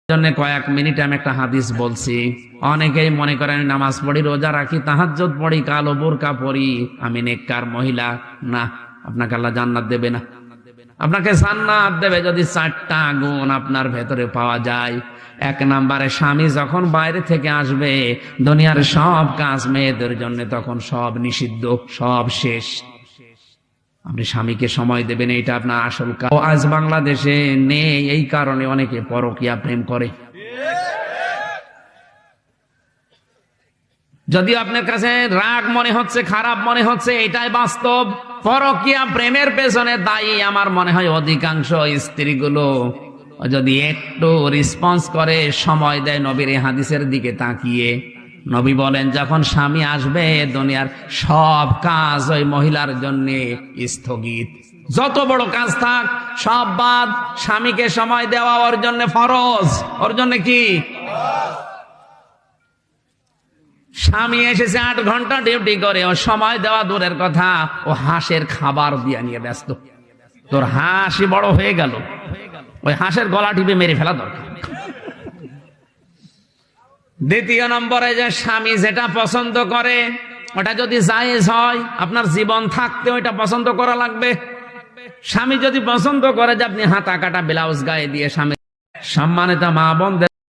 জন্য কয়েক মিনিট আমি একটা হাদিস বলছি। অনেকেই মনে করেন আমি নামাজ পড়ি, রোজা রাখি, তাহাজ্জুদ পড়ি, কালো বোরকা পড়ি, আমি নেককার মহিলা। না, আপনাকে আল্লাহ জান্নাত দেবে না। আপনাকে জান্নাত দেবে যদি 4টা গুণ আপনার ভেতরে পাওয়া যায়। 1 নম্বরে, স্বামী যখন বাইরে থেকে আসবে, দুনিয়ার সব কাজ মেয়েদের জন্য তখন সব নিষিদ্ধ, সব শেষ। আপনি স্বামীকে সময় দেবেন, এটা আপনার আসল কাজ। আজ বাংলাদেশে নেই, এই কারণে অনেকে পরকীয়া প্রেম করে। যদি আপনার কাছে রাগ মনে হচ্ছে, খারাপ মনে হচ্ছে, এটাই বাস্তব। পরকীয়া প্রেমের পেছনে দায়ী আমার মনে হয় অধিকাংশ স্ত্রীগুলো। যদি একটু রেসপন্স করে, সময় দেয় নবীর এই হাদিসের দিকে তাকিয়ে, নবী বলেন যখন স্বামী আসবে, দুনিয়ার সব কাজ ওই মহিলার জন্য স্থগিত। যত বড় কাজ থাক সব বাদ, স্বামীকে সময় দেওয়া ওর জন্য ফরজ। ওর জন্য কি? স্বামী এসেছে 8 ঘন্টা ডিউটি করে, ও সময় দেওয়া দূরের কথা, ও হাঁসের খাবার দিয়ে নিয়ে ব্যস্ত। তোর হাঁসই বড় হয়ে গেল, ওই হাঁসের গলা টিপে মেরে ফেলা দরকার। দ্বিতীয় নম্বরে, যে স্বামী যেটা পছন্দ করে ওটা যদি জায়েজ হয়, আপনার জীবন থাকতে ওইটা পছন্দ করা লাগবে। স্বামী যদি পছন্দ করে যে আপনি হাতা কাটা ব্লাউজ গায়ে দিয়ে স্বামী, সম্মানিত মা বোনদের